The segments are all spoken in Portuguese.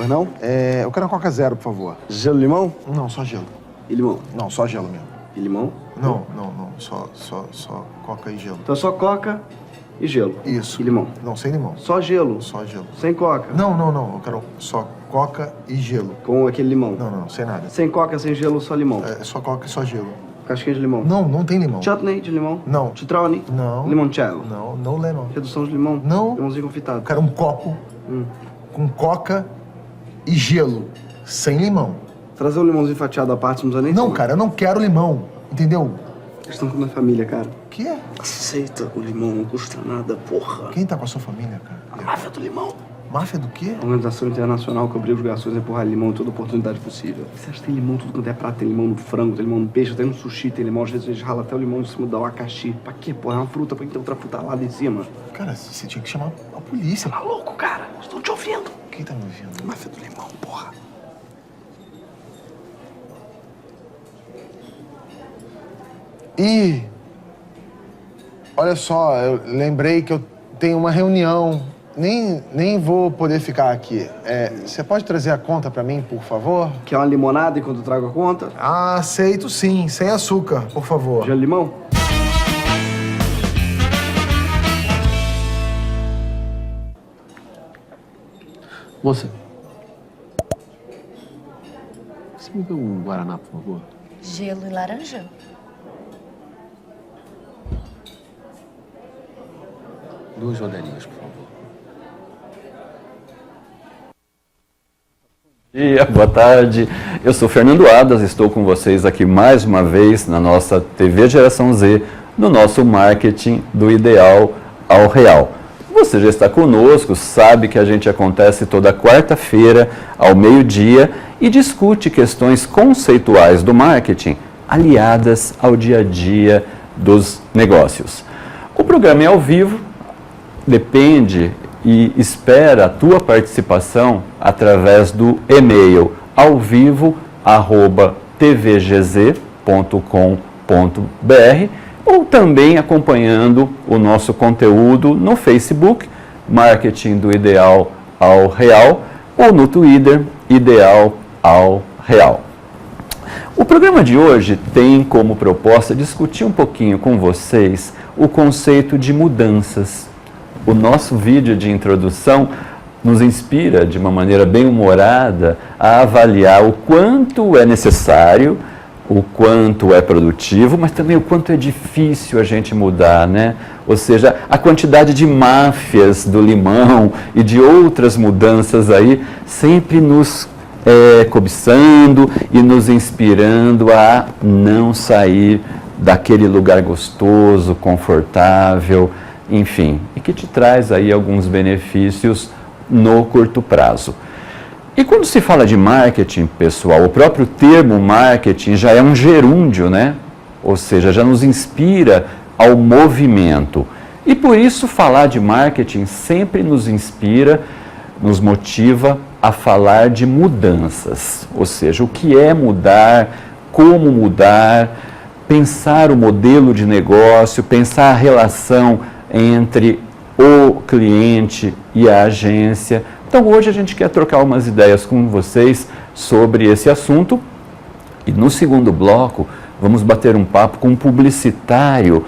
Pois não? Eu quero uma Coca Zero, por favor. Gelo e limão? Não, só gelo. E limão? Não, só gelo mesmo. E limão? Não. Só Coca e gelo. Então só coca e gelo. Isso. E limão? Não, sem limão. Só gelo? Só gelo. Sem coca? Não. Eu quero só Coca e gelo. Com aquele limão? Não, sem nada. Sem coca, sem gelo, só limão? É só Coca e só gelo. Casquinha de limão? Não tem limão. Chutney de limão? Não. Citrone? Não. Limoncello? Não, no lemon. Redução de limão? Não. Limãozinho confitado? Eu quero um copo com Coca e gelo, sem limão. Trazer o limãozinho fatiado à parte, não precisa nem... Não, cara, eu não quero limão, entendeu? Eles estão com a minha família, cara. O que é? Aceita o limão, não custa nada, porra. Quem tá com a sua família, cara? A máfia do limão. Máfia do quê? A organização internacional que obriga os garçons a empurrar limão em toda oportunidade possível. Você acha que tem limão tudo quanto é prato? Tem limão no frango, tem limão no peixe, até no sushi tem limão. Às vezes a gente rala até o limão em cima da abacaxi. Pra quê, porra? É uma fruta, pra que tem outra fruta lá em cima? Cara, você tinha que chamar a polícia. Tá louco, cara? Estou te ouvindo. Quem tá me ouvindo? Máfia do limão, porra. Ih, olha só, eu lembrei que eu tenho uma reunião. Nem vou poder ficar aqui. Você pode trazer a conta pra mim, por favor? Quer uma limonada enquanto eu trago a conta? Ah, aceito sim, sem açúcar, por favor. Gelo limão? Moça, você me deu um Guaraná, por favor? Gelo e laranja? Duas rodelinhas, por favor. Bom dia, boa tarde. Eu sou Fernando Adas, estou com vocês aqui mais uma vez na nossa TV Geração Z, no nosso marketing do ideal ao real. Você já está conosco, sabe que a gente acontece toda quarta-feira ao meio-dia e discute questões conceituais do marketing aliadas ao dia a dia dos negócios. O programa é ao vivo, depende e espera a tua participação através do e-mail alvivo@tvgz.com.br ou também acompanhando o nosso conteúdo no Facebook, Marketing do Ideal ao Real, ou no Twitter, Ideal ao Real. O programa de hoje tem como proposta discutir um pouquinho com vocês o conceito de mudanças. O nosso vídeo de introdução nos inspira, de uma maneira bem humorada, a avaliar o quanto é necessário, o quanto é produtivo, mas também o quanto é difícil a gente mudar, né? Ou seja, a quantidade de máfias do limão e de outras mudanças aí sempre nos cobiçando e nos inspirando a não sair daquele lugar gostoso, confortável, enfim, e que te traz aí alguns benefícios no curto prazo. E quando se fala de marketing, pessoal, o próprio termo marketing já é um gerúndio, né? Ou seja, já nos inspira ao movimento. E por isso falar de marketing sempre nos inspira, nos motiva a falar de mudanças. Ou seja, o que é mudar, como mudar, pensar o modelo de negócio, pensar a relação entre o cliente e a agência. Então hoje a gente quer trocar umas ideias com vocês sobre esse assunto e no segundo bloco vamos bater um papo com um publicitário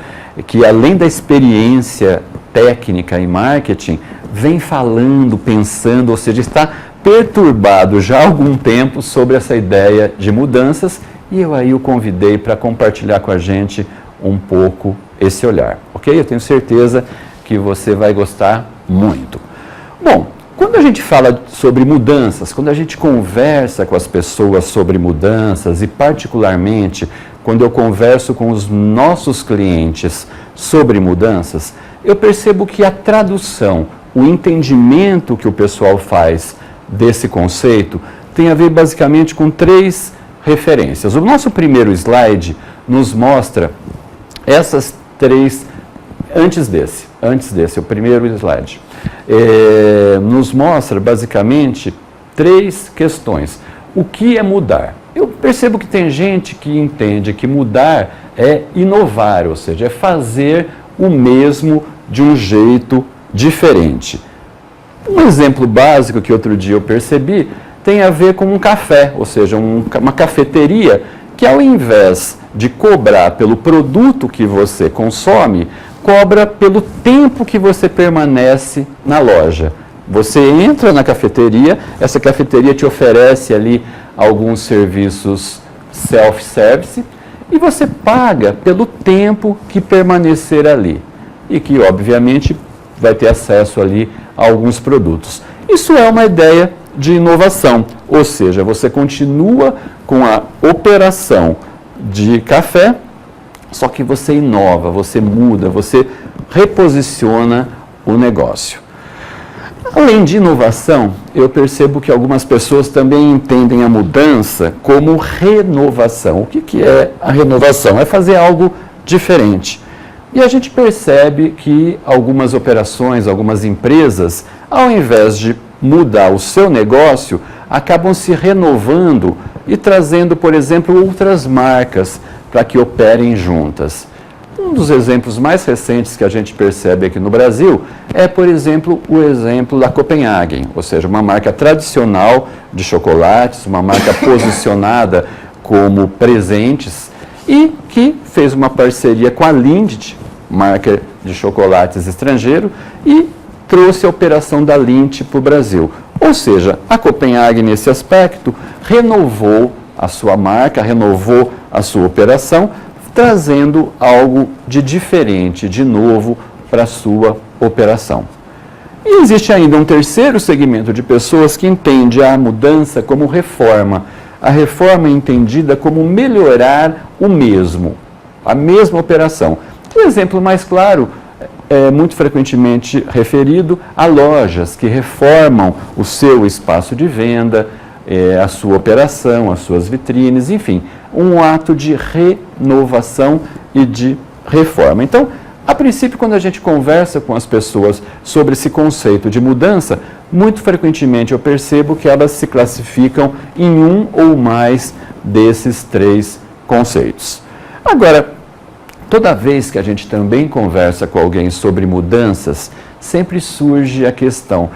que, além da experiência técnica em marketing, vem falando, pensando, ou seja, está perturbado já há algum tempo sobre essa ideia de mudanças e eu aí o convidei para compartilhar com a gente um pouco esse olhar, ok? Eu tenho certeza que você vai gostar muito. Bom, quando a gente fala sobre mudanças, quando a gente conversa com as pessoas sobre mudanças e particularmente quando eu converso com os nossos clientes sobre mudanças, eu percebo que a tradução, o entendimento que o pessoal faz desse conceito tem a ver basicamente com três referências. O nosso primeiro slide nos mostra essas três, antes desse, o primeiro slide, nos mostra basicamente três questões. O que é mudar? Eu percebo que tem gente que entende que mudar é inovar, ou seja, é fazer o mesmo de um jeito diferente. Um exemplo básico que outro dia eu percebi tem a ver com um café, ou seja, uma cafeteria que ao invés de cobrar pelo produto que você consome, cobra pelo tempo que você permanece na loja. Você entra na cafeteria, essa cafeteria te oferece ali alguns serviços self-service e você paga pelo tempo que permanecer ali e que, obviamente, vai ter acesso ali a alguns produtos. Isso é uma ideia de inovação, ou seja, você continua com a operação de café, só que você inova, você muda, você reposiciona o negócio. Além de inovação, eu percebo que algumas pessoas também entendem a mudança como renovação. O que é a renovação? É fazer algo diferente. E a gente percebe que algumas operações, algumas empresas, ao invés de mudar o seu negócio, acabam se renovando e trazendo, por exemplo, outras marcas para que operem juntas. Um dos exemplos mais recentes que a gente percebe aqui no Brasil é, por exemplo, o exemplo da Copenhagen, ou seja, uma marca tradicional de chocolates, uma marca posicionada como presentes e que fez uma parceria com a Lindt, marca de chocolates estrangeiro, e trouxe a operação da Lindt para o Brasil. Ou seja, a Copenhagen, nesse aspecto, renovou a sua marca, renovou a sua operação, trazendo algo de diferente, de novo, para a sua operação. E existe ainda um terceiro segmento de pessoas que entende a mudança como reforma. A reforma é entendida como melhorar o mesmo, a mesma operação. O exemplo mais claro é muito frequentemente referido a lojas que reformam o seu espaço de venda, a sua operação, as suas vitrines, enfim, um ato de renovação e de reforma. Então, a princípio, quando a gente conversa com as pessoas sobre esse conceito de mudança, muito frequentemente eu percebo que elas se classificam em um ou mais desses três conceitos. Agora, toda vez que a gente também conversa com alguém sobre mudanças, sempre surge a questão: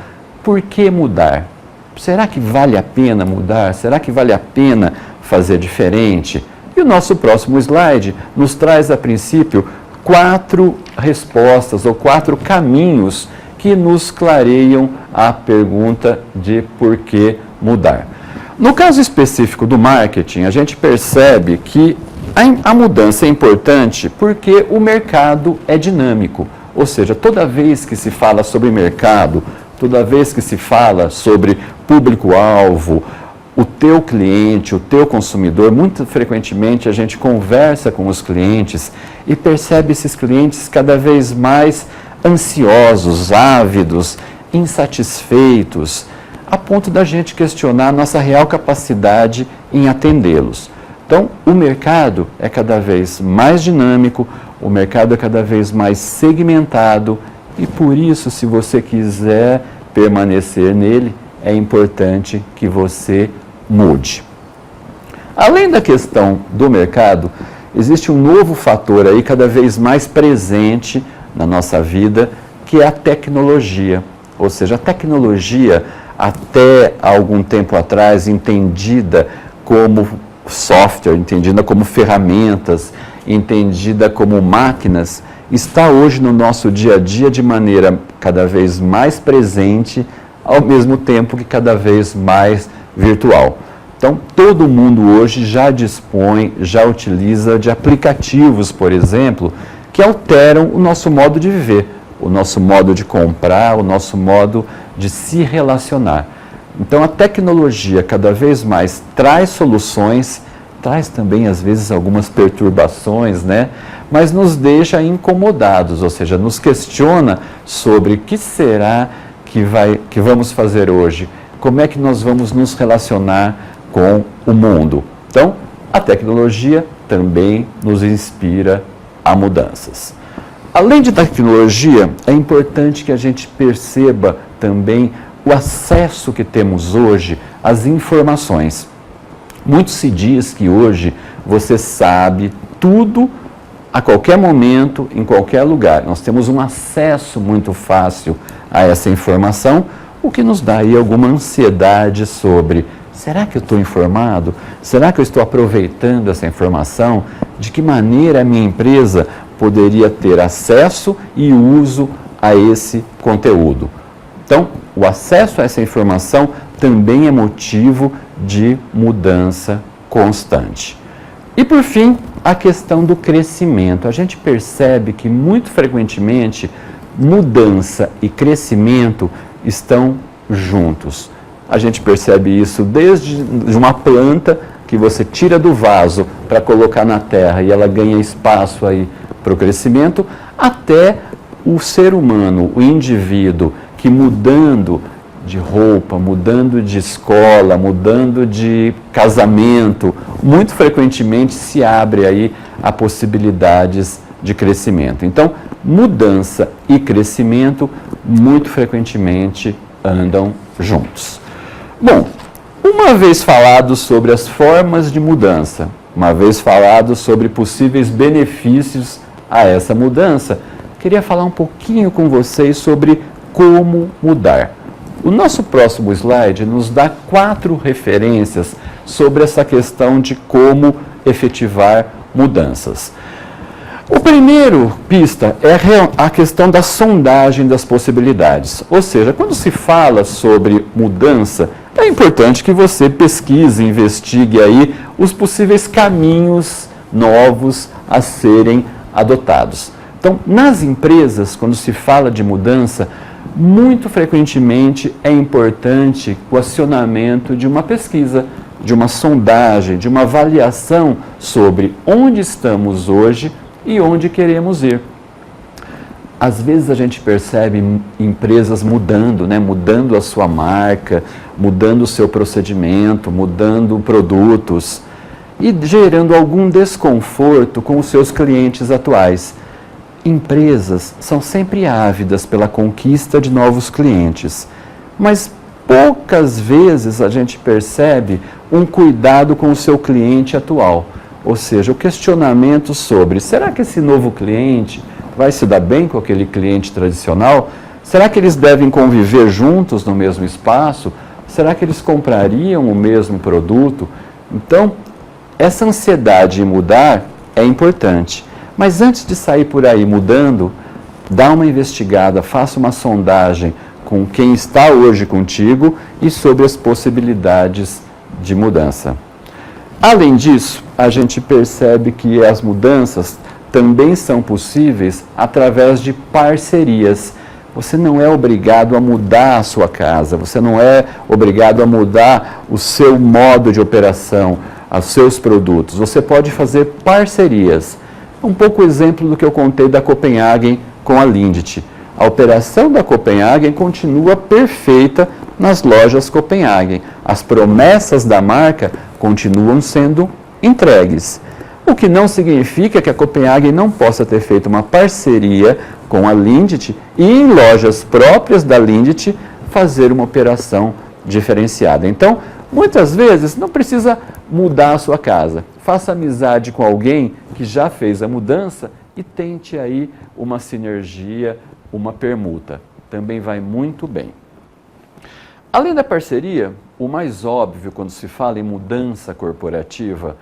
por que mudar? Será que vale a pena mudar? Será que vale a pena fazer diferente? E o nosso próximo slide nos traz, a princípio, 4 respostas ou 4 caminhos que nos clareiam a pergunta de por que mudar. No caso específico do marketing, a gente percebe que a mudança é importante porque o mercado é dinâmico. Ou seja, toda vez que se fala sobre mercado, toda vez que se fala sobre público-alvo, o teu cliente, o teu consumidor, muito frequentemente a gente conversa com os clientes e percebe esses clientes cada vez mais ansiosos, ávidos, insatisfeitos, a ponto da gente questionar a nossa real capacidade em atendê-los. Então, o mercado é cada vez mais dinâmico, o mercado é cada vez mais segmentado e, por isso, se você quiser permanecer nele, é importante que você mude. Além da questão do mercado, existe um novo fator aí cada vez mais presente na nossa vida, que é a tecnologia. Ou seja, a tecnologia, até algum tempo atrás, entendida como software, entendida como ferramentas, entendida como máquinas, está hoje no nosso dia a dia de maneira cada vez mais presente, ao mesmo tempo que cada vez mais virtual. Então, todo mundo hoje já dispõe, já utiliza de aplicativos, por exemplo, que alteram o nosso modo de viver, o nosso modo de comprar, o nosso modo de se relacionar. Então, a tecnologia cada vez mais traz soluções, traz também, às vezes, algumas perturbações, né? Mas nos deixa incomodados, ou seja, nos questiona sobre o que será que vamos fazer hoje, como é que nós vamos nos relacionar com o mundo. Então, a tecnologia também nos inspira a mudanças. Além de tecnologia, é importante que a gente perceba também o acesso que temos hoje às informações. Muito se diz que hoje você sabe tudo a qualquer momento, em qualquer lugar. Nós temos um acesso muito fácil a essa informação, o que nos dá aí alguma ansiedade sobre: será que eu estou informado? Será que eu estou aproveitando essa informação? De que maneira a minha empresa poderia ter acesso e uso a esse conteúdo? Então, o acesso a essa informação também é motivo de mudança constante. E, por fim, a questão do crescimento. A gente percebe que, muito frequentemente, mudança e crescimento estão juntos. A gente percebe isso desde uma planta que você tira do vaso para colocar na terra e ela ganha espaço aí para o crescimento, até o ser humano, o indivíduo, que mudando de roupa, mudando de escola, mudando de casamento, muito frequentemente se abre aí a possibilidades de crescimento. Então, mudança e crescimento muito frequentemente andam juntos. Bom, uma vez falado sobre as formas de mudança, uma vez falado sobre possíveis benefícios a essa mudança, queria falar um pouquinho com vocês sobre como mudar. O nosso próximo slide nos dá 4 referências sobre essa questão de como efetivar mudanças. O primeiro pista é a questão da sondagem das possibilidades. Ou seja, quando se fala sobre mudança, é importante que você pesquise, investigue aí os possíveis caminhos novos a serem adotados. Então, nas empresas, quando se fala de mudança, muito frequentemente é importante o acionamento de uma pesquisa, de uma sondagem, de uma avaliação sobre onde estamos hoje e onde queremos ir. Às vezes a gente percebe empresas mudando, né? Mudando a sua marca, mudando o seu procedimento, mudando produtos e gerando algum desconforto com os seus clientes atuais. Empresas são sempre ávidas pela conquista de novos clientes, mas poucas vezes a gente percebe um cuidado com o seu cliente atual. Ou seja, o questionamento sobre: será que esse novo cliente vai se dar bem com aquele cliente tradicional? Será que eles devem conviver juntos no mesmo espaço? Será que eles comprariam o mesmo produto? Então, essa ansiedade em mudar é importante. Mas antes de sair por aí mudando, dá uma investigada, faça uma sondagem com quem está hoje contigo e sobre as possibilidades de mudança. Além disso, a gente percebe que as mudanças também são possíveis através de parcerias. Você não é obrigado a mudar a sua casa, você não é obrigado a mudar o seu modo de operação, os seus produtos. Você pode fazer parcerias. Um pouco exemplo do que eu contei da Copenhagen com a Lindt. A operação da Copenhagen continua perfeita nas lojas Copenhagen. As promessas da marca continuam sendo entregues. O que não significa que a Copenhagen não possa ter feito uma parceria com a Lindt e em lojas próprias da Lindt fazer uma operação diferenciada. Então, muitas vezes não precisa mudar a sua casa. Faça amizade com alguém que já fez a mudança e tente aí uma sinergia, uma permuta. Também vai muito bem. Além da parceria, o mais óbvio quando se fala em mudança corporativa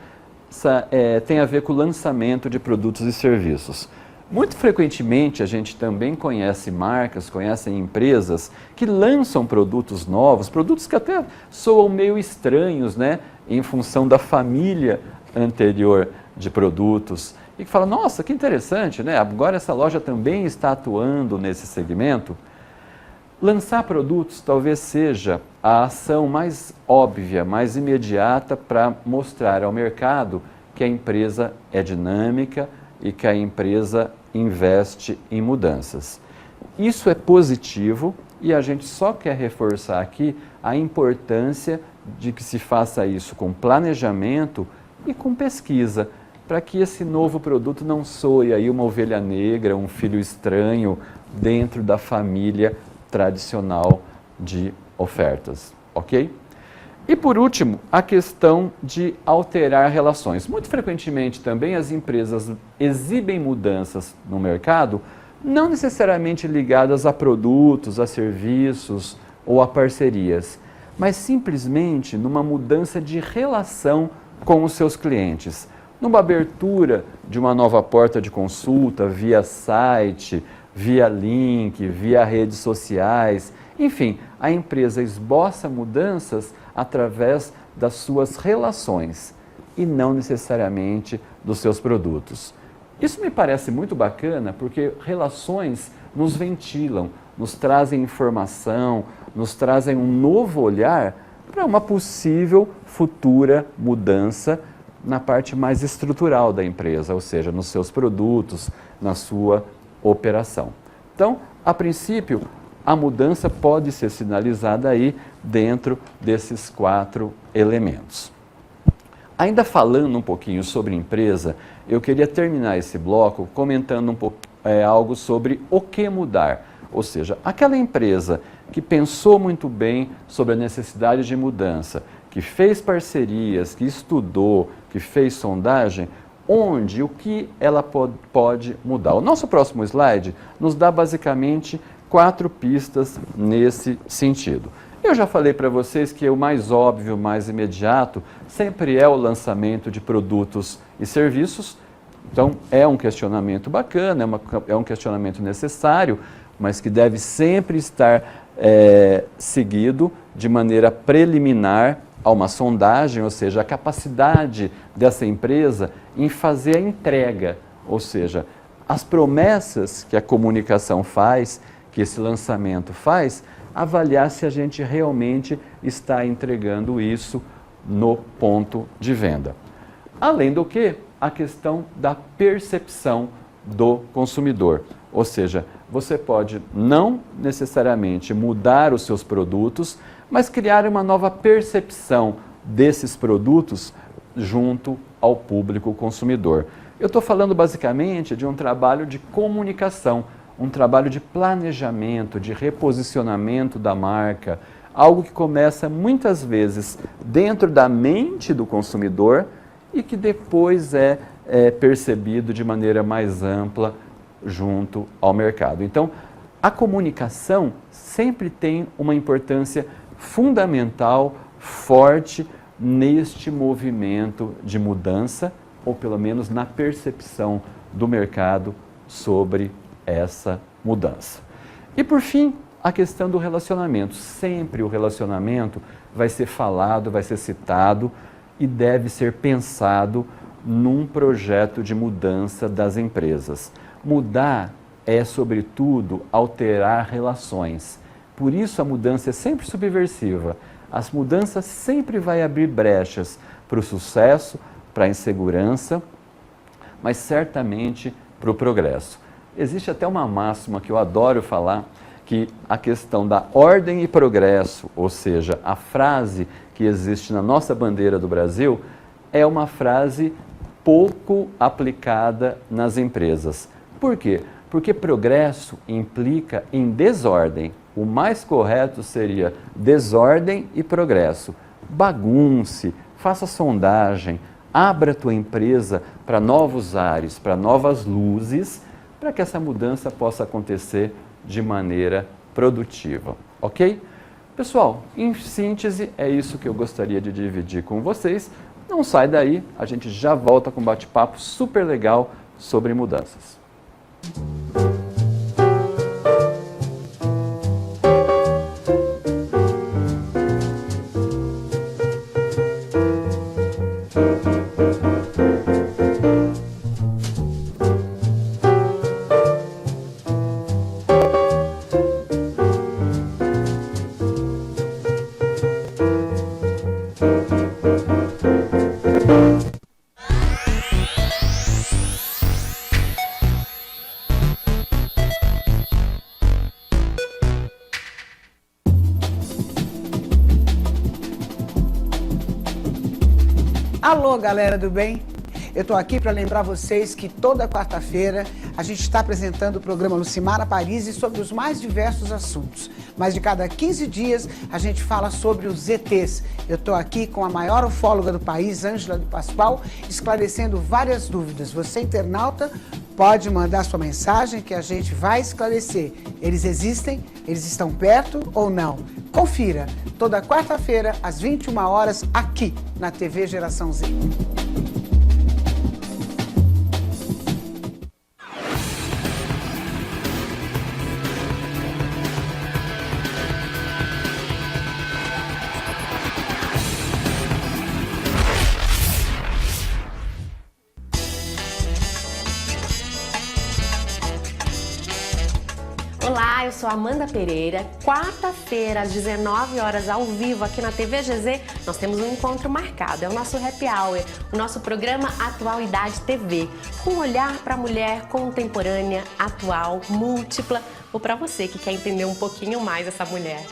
tem a ver com o lançamento de produtos e serviços. Muito frequentemente a gente também conhece marcas, conhece empresas que lançam produtos novos, produtos que até soam meio estranhos, né? Em função da família anterior de produtos. E que fala: nossa, que interessante, né? Agora essa loja também está atuando nesse segmento. Lançar produtos talvez seja a ação mais óbvia, mais imediata para mostrar ao mercado que a empresa é dinâmica e que a empresa investe em mudanças. Isso é positivo e a gente só quer reforçar aqui a importância de que se faça isso com planejamento e com pesquisa, para que esse novo produto não soe aí uma ovelha negra, um filho estranho dentro da família tradicional de ofertas, ok? E por último, a questão de alterar relações. Muito frequentemente também as empresas exibem mudanças no mercado, não necessariamente ligadas a produtos, a serviços ou a parcerias, mas simplesmente numa mudança de relação com os seus clientes, numa abertura de uma nova porta de consulta via site, via link, via redes sociais. Enfim, a empresa esboça mudanças através das suas relações e não necessariamente dos seus produtos. Isso me parece muito bacana porque relações nos ventilam, nos trazem informação, nos trazem um novo olhar para uma possível futura mudança na parte mais estrutural da empresa, ou seja, nos seus produtos, na sua operação. Então, a princípio, a mudança pode ser sinalizada aí dentro desses 4 elementos. Ainda falando um pouquinho sobre empresa, eu queria terminar esse bloco comentando um pouco algo sobre o que mudar. Ou seja, aquela empresa que pensou muito bem sobre a necessidade de mudança, que fez parcerias, que estudou, que fez sondagem, onde, o que ela pode mudar. O nosso próximo slide nos dá basicamente 4 pistas nesse sentido. Eu já falei para vocês que o mais óbvio, o mais imediato, sempre é o lançamento de produtos e serviços. Então, é um questionamento bacana, é um questionamento necessário, mas que deve sempre estar seguido de maneira preliminar a uma sondagem, ou seja, a capacidade dessa empresa em fazer a entrega, ou seja, as promessas que a comunicação faz, que esse lançamento faz, avaliar se a gente realmente está entregando isso no ponto de venda. Além do que, a questão da percepção do consumidor, ou seja, você pode não necessariamente mudar os seus produtos, mas criar uma nova percepção desses produtos junto ao público consumidor. Eu estou falando basicamente de um trabalho de comunicação, um trabalho de planejamento, de reposicionamento da marca, algo que começa muitas vezes dentro da mente do consumidor e que depois é percebido de maneira mais ampla junto ao mercado. Então, a comunicação sempre tem uma importância fundamental, forte neste movimento de mudança, ou pelo menos na percepção do mercado sobre essa mudança. E por fim, a questão do relacionamento. Sempre o relacionamento vai ser falado, vai ser citado e deve ser pensado num projeto de mudança das empresas. Mudar é, sobretudo, alterar relações. Por isso a mudança é sempre subversiva. As mudanças sempre vai abrir brechas para o sucesso, para a insegurança, mas certamente para o progresso. Existe até uma máxima que eu adoro falar, que a questão da ordem e progresso, ou seja, a frase que existe na nossa bandeira do Brasil, é uma frase pouco aplicada nas empresas. Por quê? Porque progresso implica em desordem. O mais correto seria desordem e progresso. Bagunce, faça sondagem, abra a tua empresa para novos ares, para novas luzes, para que essa mudança possa acontecer de maneira produtiva, ok? Pessoal, em síntese, é isso que eu gostaria de dividir com vocês. Não sai daí, a gente já volta com um bate-papo super legal sobre mudanças. Alô, galera do bem? Eu estou aqui para lembrar vocês que toda quarta-feira a gente está apresentando o programa Lucimara Paris sobre os mais diversos assuntos. Mas de cada 15 dias a gente fala sobre os ETs. Eu estou aqui com a maior ufóloga do país, Ângela do Pascoal, esclarecendo várias dúvidas. Você, internauta, Pode mandar sua mensagem que a gente vai esclarecer. Eles existem? Eles estão perto ou não? Confira, toda quarta-feira, às 21 horas, aqui na TV Geração Z. Olá, eu sou Amanda Pereira. Quarta-feira, às 19 horas, ao vivo, aqui na TV GZ, nós temos um encontro marcado. É o nosso Happy Hour, o nosso programa Atualidade TV, com um olhar para a mulher contemporânea, atual, múltipla, ou para você que quer entender um pouquinho mais essa mulher.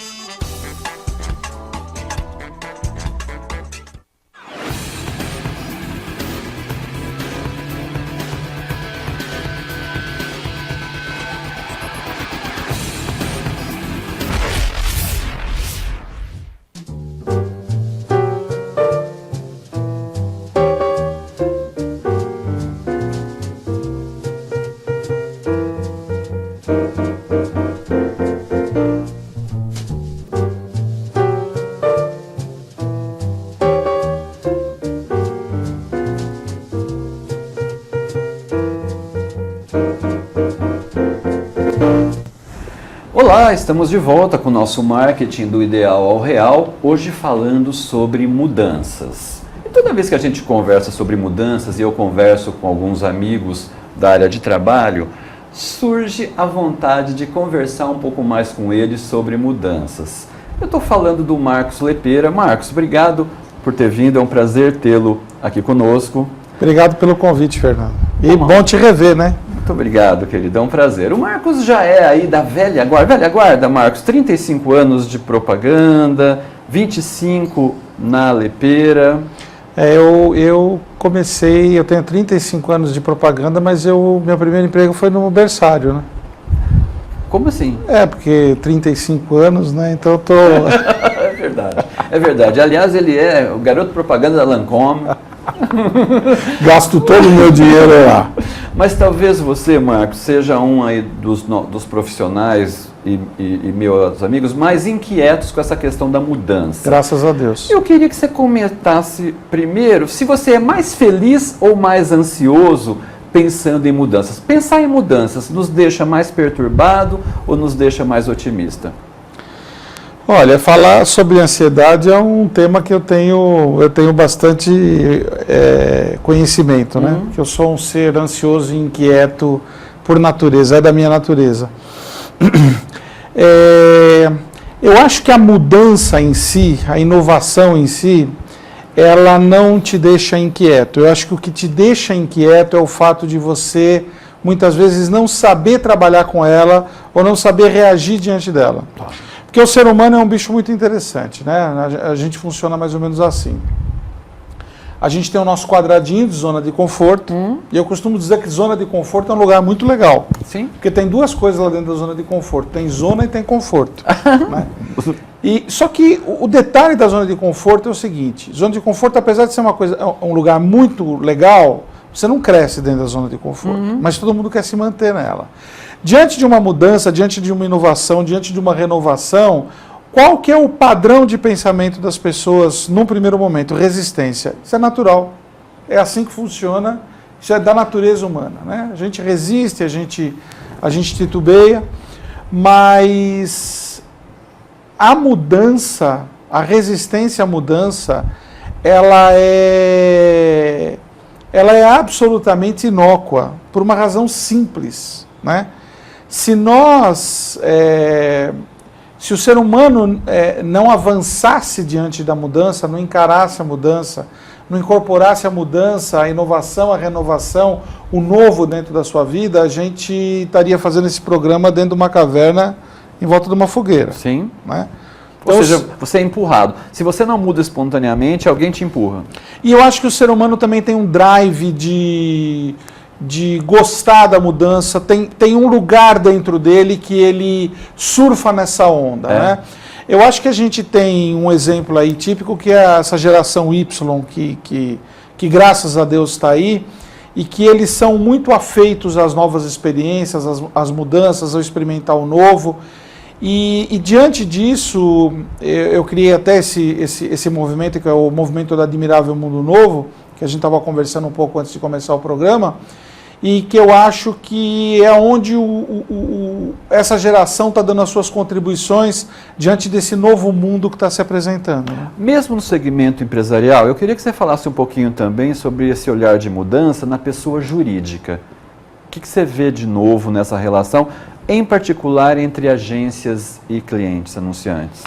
Olá, estamos de volta com o nosso marketing do ideal ao real, hoje falando sobre mudanças. E toda vez que a gente conversa sobre mudanças e eu converso com alguns amigos da área de trabalho, surge a vontade de conversar um pouco mais com eles sobre mudanças. Eu estou falando do Marcos Lepera. Marcos, obrigado por ter vindo, é um prazer tê-lo aqui conosco. Obrigado pelo convite, Fernando. E bom te rever, né? Muito obrigado, querido, é um prazer. O Marcos já é aí da velha guarda, Marcos, 35 anos de propaganda, 25 na Lepera. Eu comecei, eu tenho 35 anos de propaganda, mas meu primeiro emprego foi no berçário, né? Como assim? Porque 35 anos, né? Então eu tô... É verdade. Aliás, ele é o garoto propaganda da Lancôme. Gasto todo o meu dinheiro lá. Mas talvez você, Marcos, seja um aí dos profissionais e meus amigos mais inquietos com essa questão da mudança. Graças a Deus. Eu queria que você comentasse primeiro se você é mais feliz ou mais ansioso pensando em mudanças. Pensar em mudanças nos deixa mais perturbado ou nos deixa mais otimista? Olha, falar sobre ansiedade é um tema que eu tenho bastante conhecimento, né? Que eu sou um ser ansioso e inquieto por natureza, é da minha natureza. Eu acho que a mudança em si, a inovação em si, ela não te deixa inquieto. Eu acho que o que te deixa inquieto é o fato de você, muitas vezes, não saber trabalhar com ela ou não saber reagir diante dela. Porque o ser humano é um bicho muito interessante, né? A gente funciona mais ou menos assim. A gente tem o nosso quadradinho de zona de conforto, e eu costumo dizer que zona de conforto é um lugar muito legal. Sim. Porque tem duas coisas lá dentro da zona de conforto, tem zona e tem conforto. Né? Só que o detalhe da zona de conforto é o seguinte, zona de conforto, apesar de ser um lugar muito legal, você não cresce dentro da zona de conforto, mas todo mundo quer se manter nela. Diante de uma mudança, diante de uma inovação, diante de uma renovação, qual que é o padrão de pensamento das pessoas num primeiro momento? Resistência. Isso é natural. É assim que funciona, isso é da natureza humana, né? A gente resiste, a gente titubeia, mas a mudança, a resistência à mudança, ela é absolutamente inócua, por uma razão simples, né? Se o ser humano não avançasse diante da mudança, não encarasse a mudança, não incorporasse a mudança, a inovação, a renovação, o novo dentro da sua vida, a gente estaria fazendo esse programa dentro de uma caverna em volta de uma fogueira. Sim. Né? Então, ou seja, você é empurrado. Se você não muda espontaneamente, alguém te empurra. E eu acho que o ser humano também tem um drive de gostar da mudança, tem um lugar dentro dele que ele surfa nessa onda, né? Eu acho que a gente tem um exemplo aí típico que é essa geração Y que graças a Deus está aí e que eles são muito afeitos às novas experiências, às mudanças, ao experimentar o novo. E diante disso, eu criei até esse movimento, que é o movimento do Admirável Mundo Novo, que a gente estava conversando um pouco antes de começar o programa, e que eu acho que é onde essa geração está dando as suas contribuições diante desse novo mundo que está se apresentando. Né? Mesmo no segmento empresarial, eu queria que você falasse um pouquinho também sobre esse olhar de mudança na pessoa jurídica. O que você vê de novo nessa relação, em particular entre agências e clientes, anunciantes?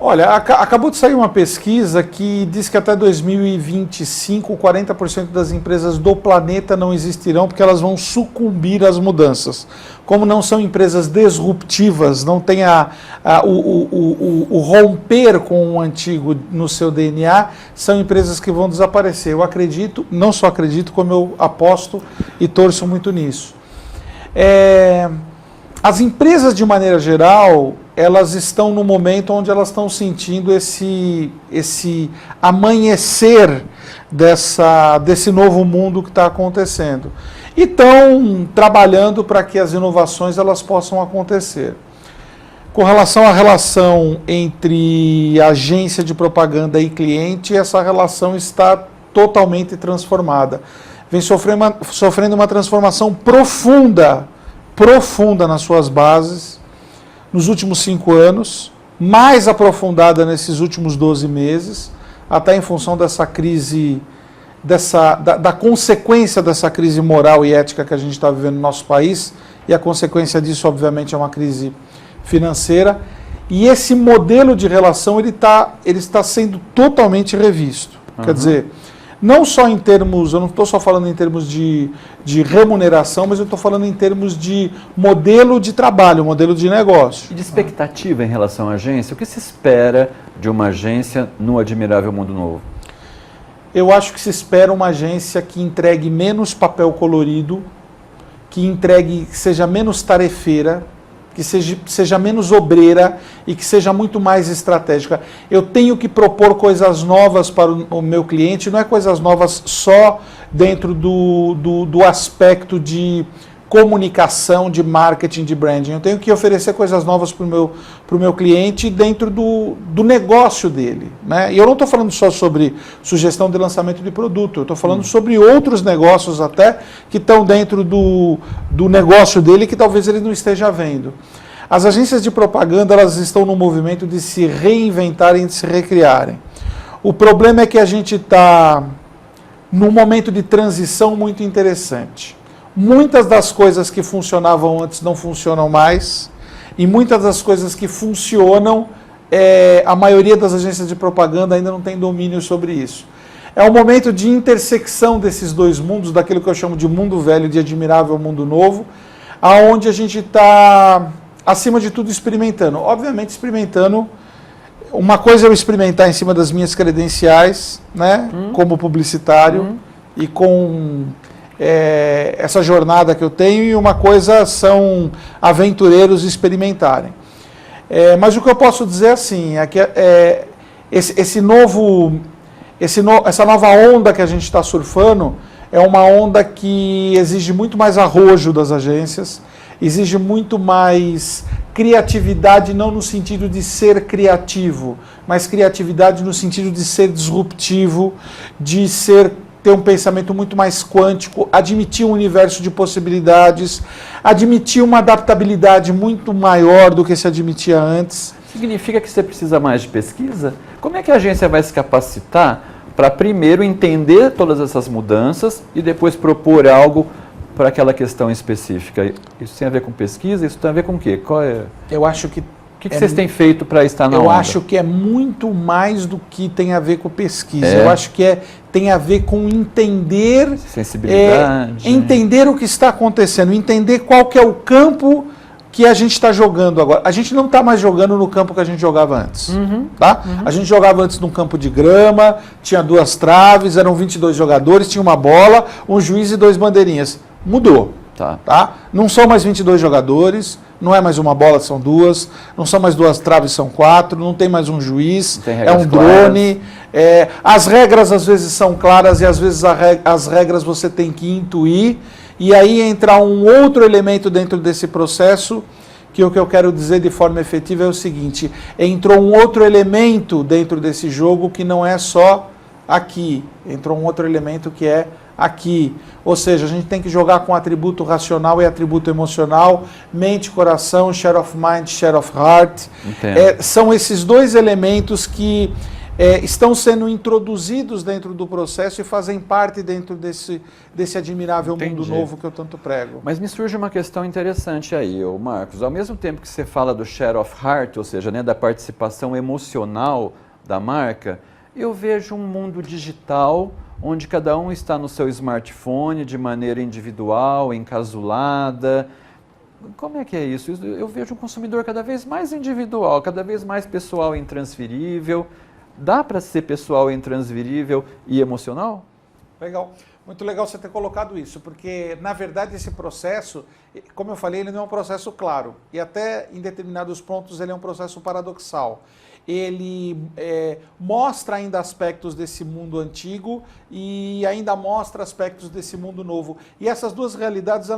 Olha, acabou de sair uma pesquisa que diz que até 2025, 40% das empresas do planeta não existirão porque elas vão sucumbir às mudanças. Como não são empresas disruptivas, não tem o romper com o antigo no seu DNA, são empresas que vão desaparecer. Eu acredito, não só acredito, como eu aposto e torço muito nisso. As empresas, de maneira geral, elas estão no momento onde elas estão sentindo esse amanhecer desse novo mundo que está acontecendo. E estão trabalhando para que as inovações elas possam acontecer. Com relação à relação entre agência de propaganda e cliente, essa relação está totalmente transformada. Vem sofrendo uma transformação profunda nas suas bases, nos últimos 5 anos, mais aprofundada nesses últimos 12 meses, até em função dessa crise, da consequência dessa crise moral e ética que a gente está vivendo no nosso país, e a consequência disso, obviamente, é uma crise financeira, e esse modelo de relação ele está sendo totalmente revisto. Quer dizer, não só em termos, eu não estou só falando em termos de remuneração, mas eu estou falando em termos de modelo de trabalho, modelo de negócio. E de expectativa em relação à agência, o que se espera de uma agência no Admirável Mundo Novo? Eu acho que se espera uma agência que entregue menos papel colorido, que seja menos tarefeira, que seja menos obreira e que seja muito mais estratégica. Eu tenho que propor coisas novas para o meu cliente, não é coisas novas só dentro do aspecto de comunicação, de marketing, de branding. Eu tenho que oferecer coisas novas para o meu cliente dentro do negócio dele. Né? E eu não estou falando só sobre sugestão de lançamento de produto, eu estou falando sobre outros negócios até que estão dentro do negócio dele que talvez ele não esteja vendo. As agências de propaganda elas estão no movimento de se reinventarem, de se recriarem. O problema é que a gente está num momento de transição muito interessante. Muitas das coisas que funcionavam antes não funcionam mais, e muitas das coisas que funcionam, a maioria das agências de propaganda ainda não tem domínio sobre isso. É um momento de intersecção desses dois mundos, daquilo que eu chamo de mundo velho, de admirável mundo novo, aonde a gente está, acima de tudo, experimentando. Obviamente, experimentando. Uma coisa é eu experimentar em cima das minhas credenciais, né, como publicitário, e com essa jornada que eu tenho, e uma coisa são aventureiros experimentarem. Mas o que eu posso dizer assim, é que essa nova onda que a gente está surfando é uma onda que exige muito mais arrojo das agências, exige muito mais criatividade, não no sentido de ser criativo, mas criatividade no sentido de ser disruptivo, de ter um pensamento muito mais quântico, admitir um universo de possibilidades, admitir uma adaptabilidade muito maior do que se admitia antes. Significa que você precisa mais de pesquisa? Como é que a agência vai se capacitar para primeiro entender todas essas mudanças e depois propor algo para aquela questão específica? Isso tem a ver com pesquisa? Isso tem a ver com o quê? Eu acho que O que vocês têm feito para estar na onda? Eu acho que é muito mais do que tem a ver com pesquisa. Eu acho que tem a ver com entender... Sensibilidade. Entender o que está acontecendo, entender qual que é o campo que a gente está jogando agora. A gente não está mais jogando no campo que a gente jogava antes. Tá? A gente jogava antes num campo de grama, tinha 2 traves, eram 22 jogadores, tinha uma bola, um juiz e 2 bandeirinhas. Mudou. Tá? Não são mais 22 jogadores, não é mais uma bola, são duas, não são mais 2 traves, são 4, não tem mais um juiz, é um drone. As regras às vezes são claras e às vezes as regras você tem que intuir, e aí entra um outro elemento dentro desse processo, que o que eu quero dizer de forma efetiva é o seguinte: entrou um outro elemento dentro desse jogo que não é só aqui, entrou um outro elemento que é aqui. Ou seja, a gente tem que jogar com atributo racional e atributo emocional, mente, coração, share of mind, share of heart. São esses 2 elementos que estão sendo introduzidos dentro do processo e fazem parte dentro desse admirável mundo novo que eu tanto prego. Mas me surge uma questão interessante aí, Marcos. Ao mesmo tempo que você fala do share of heart, ou seja, né, da participação emocional da marca, eu vejo um mundo digital onde cada um está no seu smartphone de maneira individual, encasulada. Como é que é isso? Eu vejo um consumidor cada vez mais individual, cada vez mais pessoal e intransferível. Dá para ser pessoal e intransferível e emocional? Legal. Muito legal você ter colocado isso, porque, na verdade, esse processo, como eu falei, ele não é um processo claro. E até em determinados pontos ele é um processo paradoxal. Ele mostra ainda aspectos desse mundo antigo e ainda mostra aspectos desse mundo novo. E essas 2 realidades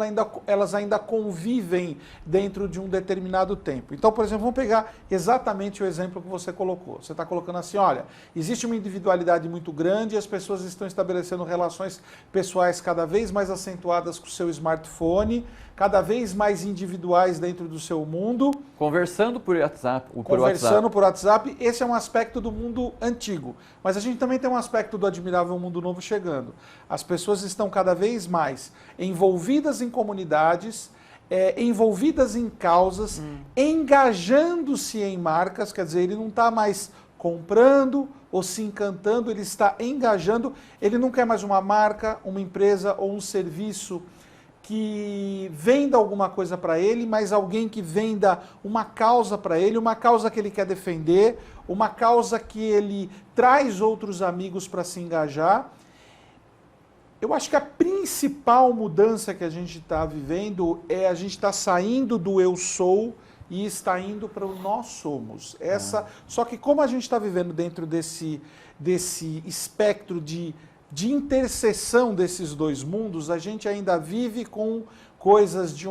elas ainda convivem dentro de um determinado tempo. Então, por exemplo, vamos pegar exatamente o exemplo que você colocou. Você está colocando assim, olha, existe uma individualidade muito grande e as pessoas estão estabelecendo relações pessoais cada vez mais acentuadas com o seu smartphone, cada vez mais individuais dentro do seu mundo. Conversando por WhatsApp. Por WhatsApp, esse é um aspecto do mundo antigo. Mas a gente também tem um aspecto do admirável mundo novo chegando. As pessoas estão cada vez mais envolvidas em comunidades, envolvidas em causas, engajando-se em marcas, quer dizer, ele não está mais comprando ou se encantando, ele está engajando, ele não quer mais uma marca, uma empresa ou um serviço que venda alguma coisa para ele, mas alguém que venda uma causa para ele, uma causa que ele quer defender, uma causa que ele traz outros amigos para se engajar. Eu acho que a principal mudança que a gente está vivendo é a gente está saindo do eu sou e está indo para o nós somos. Só que como a gente está vivendo dentro desse espectro de interseção desses 2 mundos, a gente ainda vive com coisas de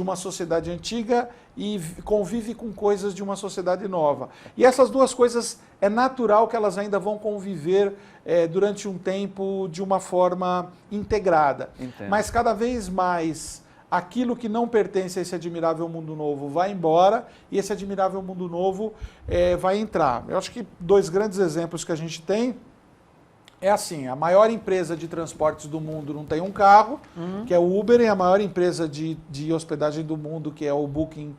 uma sociedade antiga e convive com coisas de uma sociedade nova. E essas 2 coisas, é natural que elas ainda vão conviver durante um tempo de uma forma integrada. Entendo. Mas cada vez mais aquilo que não pertence a esse admirável mundo novo vai embora e esse admirável mundo novo vai entrar. Eu acho que 2 grandes exemplos que a gente tem é assim: a maior empresa de transportes do mundo não tem um carro, que é o Uber, e a maior empresa de hospedagem do mundo, que é o Booking,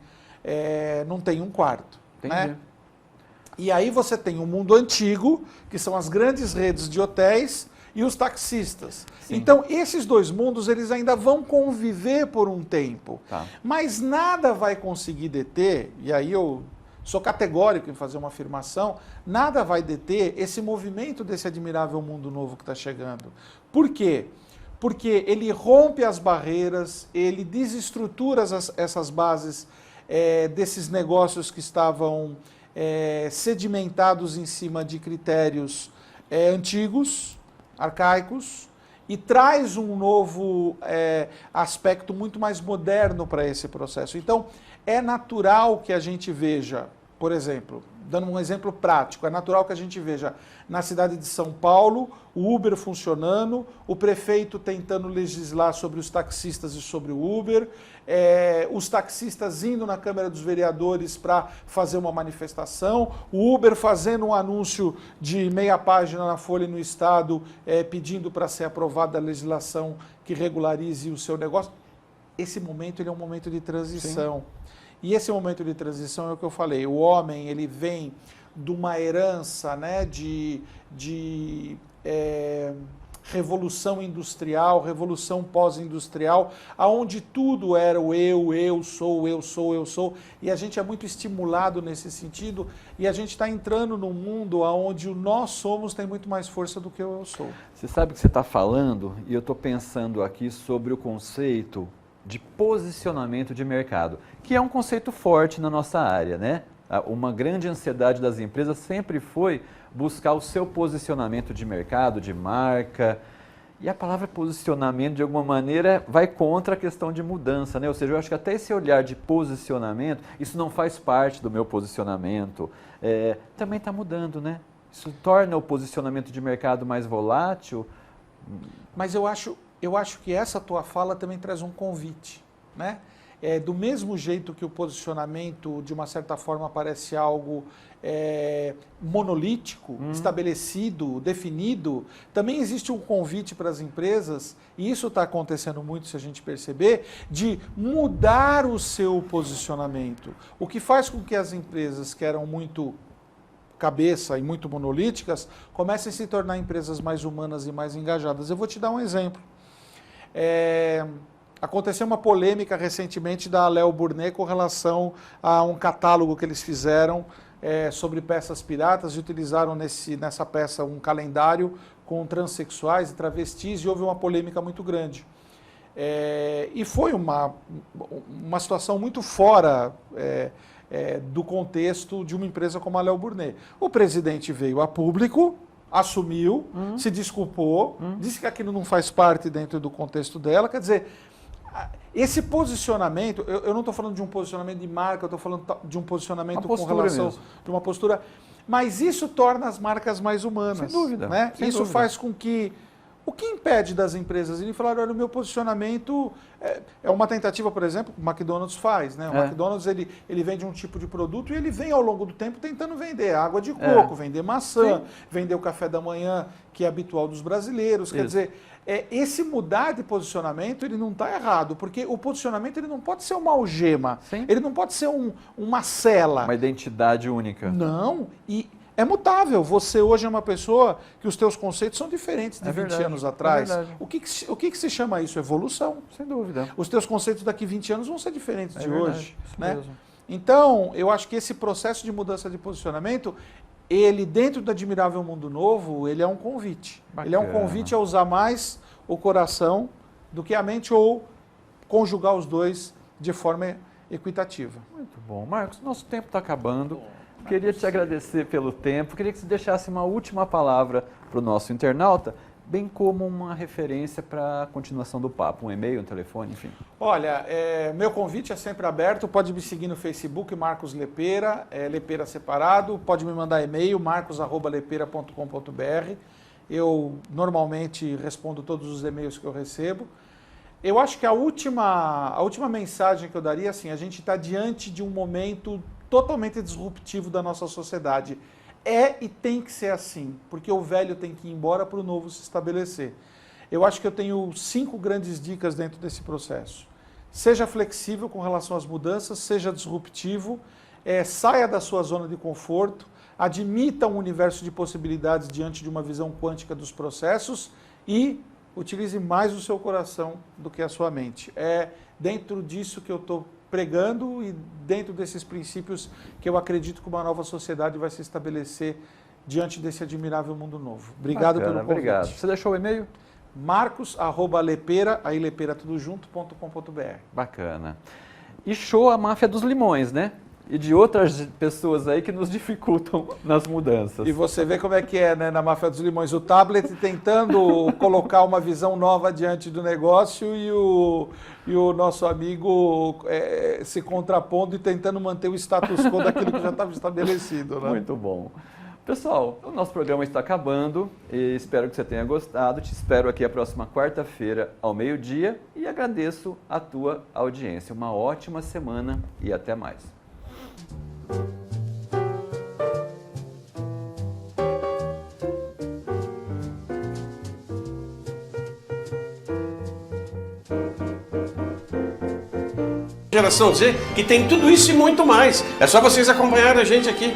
não tem um quarto. Né? E aí você tem o mundo antigo, que são as grandes redes de hotéis, e os taxistas. Sim. Então, esses 2 mundos, eles ainda vão conviver por um tempo. Tá. Mas nada vai conseguir deter, e aí eu sou categórico em fazer uma afirmação, nada vai deter esse movimento desse admirável mundo novo que está chegando. Por quê? Porque ele rompe as barreiras, ele desestrutura essas bases desses negócios que estavam sedimentados em cima de critérios antigos, arcaicos, e traz um novo aspecto muito mais moderno para esse processo. Então, é natural que a gente veja, por exemplo, dando um exemplo prático, é natural que a gente veja na cidade de São Paulo o Uber funcionando, o prefeito tentando legislar sobre os taxistas e sobre o Uber, os taxistas indo na Câmara dos Vereadores para fazer uma manifestação, o Uber fazendo um anúncio de meia página na Folha e no Estado pedindo para ser aprovada a legislação que regularize o seu negócio. Esse momento ele é um momento de transição. Sim. E esse momento de transição é o que eu falei. O homem ele vem de uma herança, né, de revolução industrial, revolução pós-industrial, aonde tudo era o eu sou, e a gente é muito estimulado nesse sentido, e a gente está entrando num mundo onde o nós somos tem muito mais força do que o eu sou. Você sabe o que você está falando, e eu estou pensando aqui sobre o conceito de posicionamento de mercado, que é um conceito forte na nossa área, né? Uma grande ansiedade das empresas sempre foi buscar o seu posicionamento de mercado, de marca. E a palavra posicionamento, de alguma maneira, vai contra a questão de mudança, né? Ou seja, eu acho que até esse olhar de posicionamento, isso não faz parte do meu posicionamento, também está mudando, né? Isso torna o posicionamento de mercado mais volátil. Mas eu acho que essa tua fala também traz um convite, né? Do mesmo jeito que o posicionamento, de uma certa forma, parece algo monolítico, estabelecido, definido, também existe um convite para as empresas, e isso está acontecendo muito, se a gente perceber, de mudar o seu posicionamento. O que faz com que as empresas que eram muito cabeça e muito monolíticas comecem a se tornar empresas mais humanas e mais engajadas. Eu vou te dar um exemplo. Aconteceu uma polêmica recentemente da Léo Burnet com relação a um catálogo que eles fizeram sobre peças piratas e utilizaram nessa peça um calendário com transexuais e travestis, e houve uma polêmica muito grande. E foi uma situação muito fora do contexto de uma empresa como a Léo Burnet. O presidente veio a público, assumiu, se desculpou, disse que aquilo não faz parte dentro do contexto dela. Quer dizer, esse posicionamento, eu não estou falando de um posicionamento de marca, eu estou falando de um posicionamento com relação de uma postura, mas isso torna as marcas mais humanas. Sem dúvida. Né? Isso faz com que... O que impede das empresas irem falar, olha, o meu posicionamento é uma tentativa, por exemplo, que o McDonald's faz, né? O McDonald's, ele vende um tipo de produto e ele vem ao longo do tempo tentando vender água de coco, vender maçã, vender o café da manhã, que é habitual dos brasileiros. Quer dizer, esse mudar de posicionamento, ele não está errado, porque o posicionamento ele não pode ser uma algema, ele não pode ser uma cela. Uma identidade única. Não, e... é mutável. Você hoje é uma pessoa que os teus conceitos são diferentes de 20 anos atrás. O que se chama isso? Evolução. Sem dúvida. Os teus conceitos daqui 20 anos vão ser diferentes de hoje. Né? Então, eu acho que esse processo de mudança de posicionamento, ele, dentro do Admirável Mundo Novo, ele é um convite. Bacana. Ele é um convite a usar mais o coração do que a mente, ou conjugar os dois de forma equitativa. Muito bom. Marcos, nosso tempo está acabando. Queria te agradecer pelo tempo, queria que você deixasse uma última palavra para o nosso internauta, bem como uma referência para a continuação do papo, um e-mail, um telefone, enfim. Olha, meu convite é sempre aberto, pode me seguir no Facebook, Marcos Lepera, Lepera separado, pode me mandar e-mail, marcos@lepera.com.br, eu normalmente respondo todos os e-mails que eu recebo. Eu acho que a última mensagem que eu daria, assim, a gente está diante de um momento totalmente disruptivo da nossa sociedade. E tem que ser assim, porque o velho tem que ir embora para o novo se estabelecer. Eu acho que eu tenho 5 grandes dicas dentro desse processo. Seja flexível com relação às mudanças, seja disruptivo, saia da sua zona de conforto, admita um universo de possibilidades diante de uma visão quântica dos processos e utilize mais o seu coração do que a sua mente. É dentro disso que eu estou pregando e dentro desses princípios que eu acredito que uma nova sociedade vai se estabelecer diante desse admirável mundo novo. Obrigado pelo convite. Obrigado. Você deixou o e-mail? marcos@lepera, aí lepera tudo junto.com.br. Bacana. E show a máfia dos limões, né? E de outras pessoas aí que nos dificultam nas mudanças. E você vê como é que é, né, na máfia dos limões, o tablet tentando colocar uma visão nova diante do negócio e o nosso amigo se contrapondo e tentando manter o status quo daquilo que já estava estabelecido. Né? Muito bom. Pessoal, o nosso programa está acabando e espero que você tenha gostado. Te espero aqui a próxima quarta-feira ao meio-dia e agradeço a tua audiência. Uma ótima semana e até mais. Geração Z, que tem tudo isso e muito mais. É só vocês acompanharem a gente aqui.